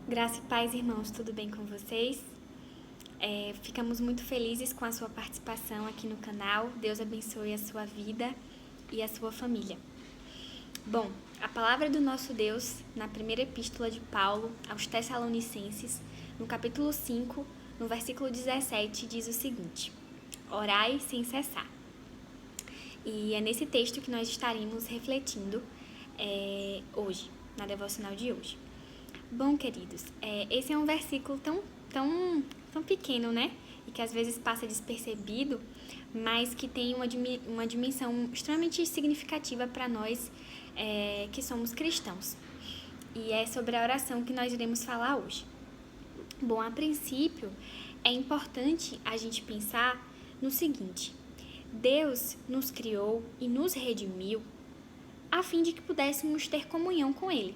Graça e paz, irmãos, tudo bem com vocês? Ficamos muito felizes com a sua participação aqui no canal. Deus abençoe a sua vida e a sua família. Bom, a palavra do nosso Deus, na primeira epístola de Paulo aos Tessalonicenses, no capítulo 5, no versículo 17, diz o seguinte: Orai sem cessar. E é nesse texto que nós estaremos refletindo hoje, na devocional de hoje. Bom, queridos, esse é um versículo tão pequeno, né? E que às vezes passa despercebido, mas que tem uma dimensão extremamente significativa para nós que somos cristãos. E é sobre a oração que nós iremos falar hoje. Bom, a princípio, é importante a gente pensar no seguinte: Deus nos criou e nos redimiu a fim de que pudéssemos ter comunhão com Ele.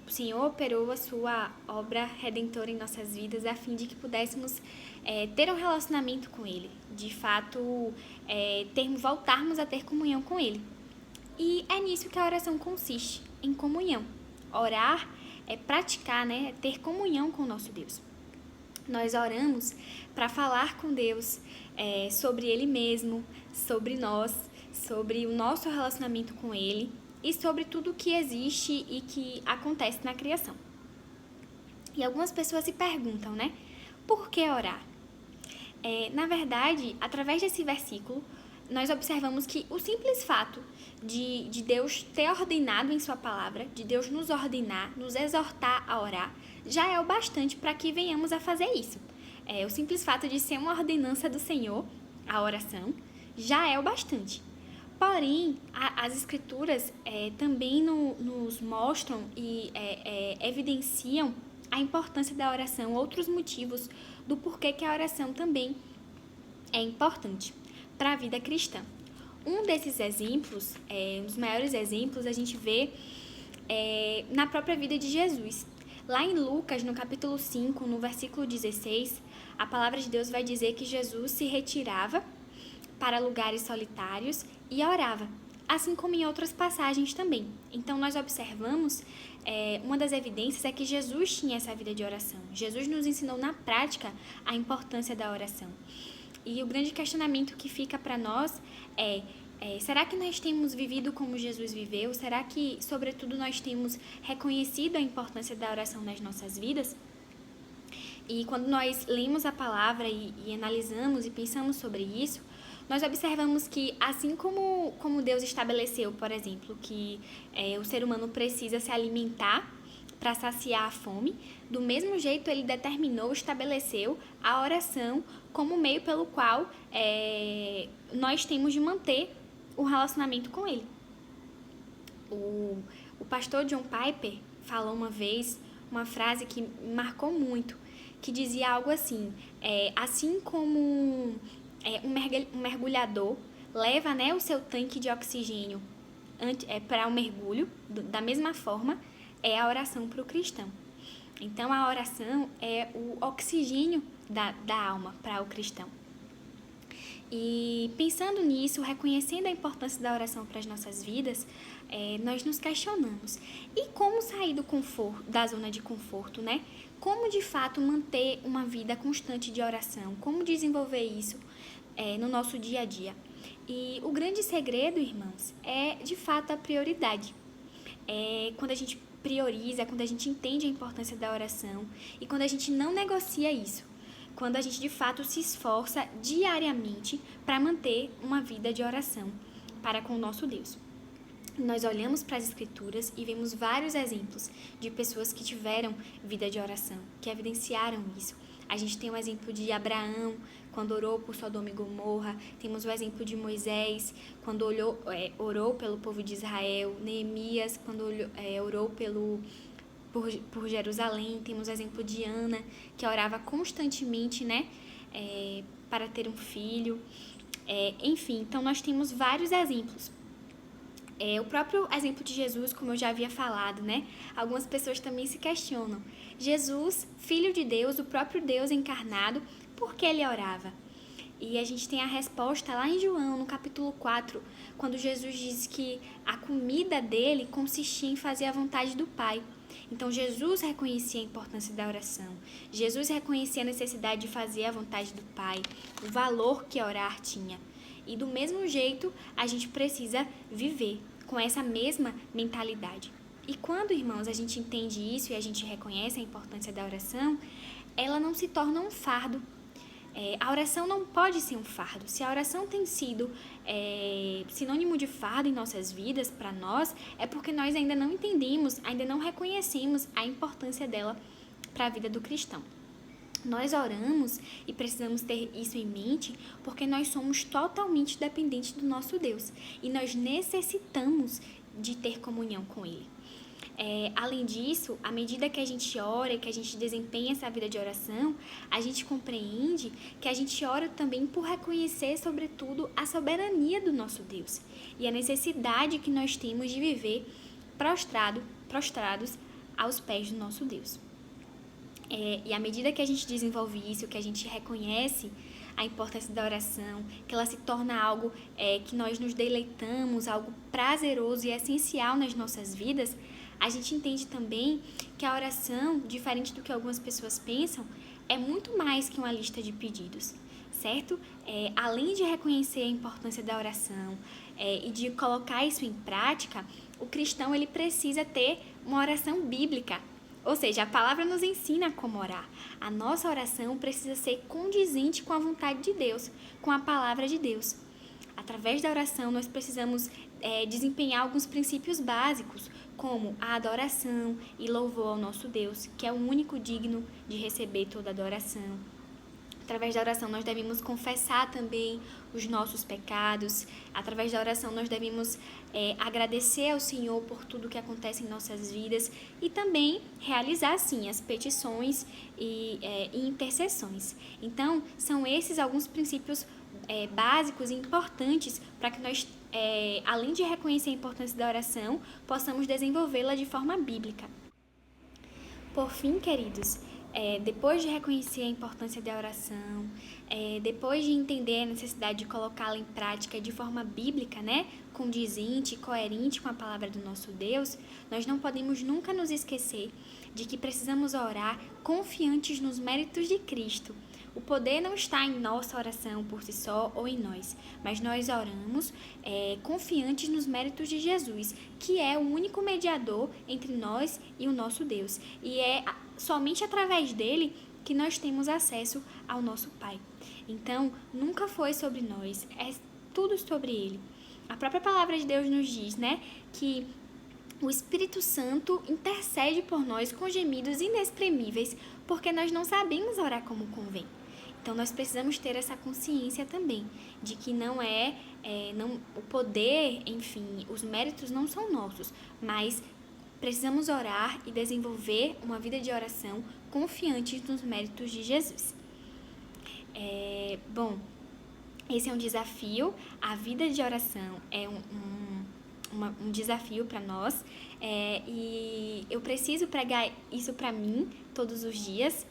O Senhor operou a sua obra redentora em nossas vidas a fim de que pudéssemos ter um relacionamento com Ele, de fato voltarmos a ter comunhão com Ele. E é nisso que a oração consiste, em comunhão. Orar é praticar, né? É ter comunhão com o nosso Deus. Nós oramos para falar com Deus sobre Ele mesmo, sobre nós, sobre o nosso relacionamento com Ele e sobre tudo que existe e que acontece na criação. E algumas pessoas se perguntam, né? Por que orar? Na verdade, através desse versículo, nós observamos que o simples fato de Deus ter ordenado em sua palavra, de Deus nos ordenar, nos exortar a orar, já é o bastante para que venhamos a fazer isso. O simples fato de ser uma ordenança do Senhor, a oração, já é o bastante. Porém, as Escrituras também nos mostram e evidenciam a importância da oração, outros motivos do porquê que a oração também é importante para a vida cristã. Um desses exemplos, um dos maiores exemplos, a gente vê na própria vida de Jesus. Lá em Lucas, no capítulo 5, no versículo 16, a palavra de Deus vai dizer que Jesus se retirava para lugares solitários e orava, assim como em outras passagens também. Então, nós observamos, uma das evidências é que Jesus tinha essa vida de oração. Jesus nos ensinou na prática a importância da oração. E o grande questionamento que fica para nós será que nós temos vivido como Jesus viveu? Será que, sobretudo, nós temos reconhecido a importância da oração nas nossas vidas? E quando nós lemos a palavra e analisamos e pensamos sobre isso, nós observamos que, assim como Deus estabeleceu, por exemplo, que o ser humano precisa se alimentar para saciar a fome, do mesmo jeito ele determinou, estabeleceu a oração como meio pelo qual nós temos de manter o relacionamento com Ele. O pastor John Piper falou uma vez uma frase que me marcou muito, que dizia algo assim: assim como um mergulhador leva, né, o seu tanque de oxigênio para o mergulho, da mesma forma é a oração para o cristão. Então, a oração é o oxigênio da alma para o cristão. E pensando nisso, reconhecendo a importância da oração para as nossas vidas, nós nos questionamos: e como sair da zona de conforto, né? Como de fato manter uma vida constante de oração? Como desenvolver isso no nosso dia a dia? E o grande segredo, irmãos, é de fato a prioridade. Quando a gente prioriza, quando a gente entende a importância da oração e quando a gente não negocia isso, quando a gente de fato se esforça diariamente para manter uma vida de oração para com o nosso Deus. Nós olhamos para as Escrituras e vemos vários exemplos de pessoas que tiveram vida de oração, que evidenciaram isso. A gente tem o exemplo de Abraão, quando orou por Sodoma e Gomorra. Temos o exemplo de Moisés, quando orou pelo povo de Israel. Neemias, quando orou por Jerusalém. Temos o exemplo de Ana, que orava constantemente, né, para ter um filho. Enfim, então nós temos vários exemplos. O próprio exemplo de Jesus, como eu já havia falado, né? Algumas pessoas também se questionam. Jesus, Filho de Deus, o próprio Deus encarnado, por que ele orava? E a gente tem a resposta lá em João, no capítulo 4, quando Jesus diz que a comida dele consistia em fazer a vontade do Pai. Então, Jesus reconhecia a importância da oração. Jesus reconhecia a necessidade de fazer a vontade do Pai, o valor que orar tinha. E do mesmo jeito, a gente precisa viver com essa mesma mentalidade. E quando, irmãos, a gente entende isso e a gente reconhece a importância da oração, ela não se torna um fardo. A oração não pode ser um fardo. Se a oração tem sido sinônimo de fardo em nossas vidas, para nós, é porque nós ainda não entendemos, ainda não reconhecemos a importância dela para a vida do cristão. Nós oramos e precisamos ter isso em mente porque nós somos totalmente dependentes do nosso Deus e nós necessitamos de ter comunhão com Ele. Além disso, à medida que a gente ora e que a gente desempenha essa vida de oração, a gente compreende que a gente ora também por reconhecer, sobretudo, a soberania do nosso Deus e a necessidade que nós temos de viver prostrados aos pés do nosso Deus. E à medida que a gente desenvolve isso, que a gente reconhece a importância da oração, que ela se torna algo que nós nos deleitamos, algo prazeroso e essencial nas nossas vidas, a gente entende também que a oração, diferente do que algumas pessoas pensam, é muito mais que uma lista de pedidos, certo? Além de reconhecer a importância da oração e de colocar isso em prática, o cristão ele precisa ter uma oração bíblica. Ou seja, a palavra nos ensina como orar. A nossa oração precisa ser condizente com a vontade de Deus, com a palavra de Deus. Através da oração, nós precisamos desempenhar alguns princípios básicos, como a adoração e louvor ao nosso Deus, que é o único digno de receber toda adoração. Através da oração, nós devemos confessar também os nossos pecados. Através da oração, nós devemos agradecer ao Senhor por tudo que acontece em nossas vidas e também realizar, sim, as petições e intercessões. Então, são esses alguns princípios básicos e importantes para que nós, além de reconhecer a importância da oração, possamos desenvolvê-la de forma bíblica. Por fim, queridos, depois de reconhecer a importância da oração, depois de entender a necessidade de colocá-la em prática de forma bíblica, né, condizente e coerente com a palavra do nosso Deus, nós não podemos nunca nos esquecer de que precisamos orar confiantes nos méritos de Cristo. O poder não está em nossa oração por si só ou em nós, mas nós oramos confiantes nos méritos de Jesus, que é o único mediador entre nós e o nosso Deus. E é somente através dele que nós temos acesso ao nosso Pai. Então, nunca foi sobre nós, é tudo sobre ele. A própria palavra de Deus nos diz, né, que o Espírito Santo intercede por nós com gemidos inexprimíveis, porque nós não sabemos orar como convém. Então, nós precisamos ter essa consciência também, de que o poder, enfim, os méritos não são nossos, mas precisamos orar e desenvolver uma vida de oração confiantes nos méritos de Jesus. Esse é um desafio, a vida de oração é um desafio para nós, e eu preciso pregar isso para mim todos os dias,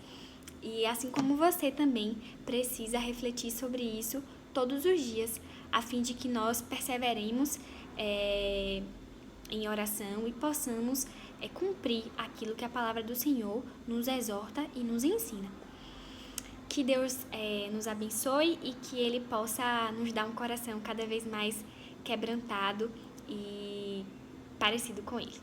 e assim como você também precisa refletir sobre isso todos os dias, a fim de que nós perseveremos em oração e possamos cumprir aquilo que a palavra do Senhor nos exorta e nos ensina. Que Deus nos abençoe e que Ele possa nos dar um coração cada vez mais quebrantado e parecido com Ele.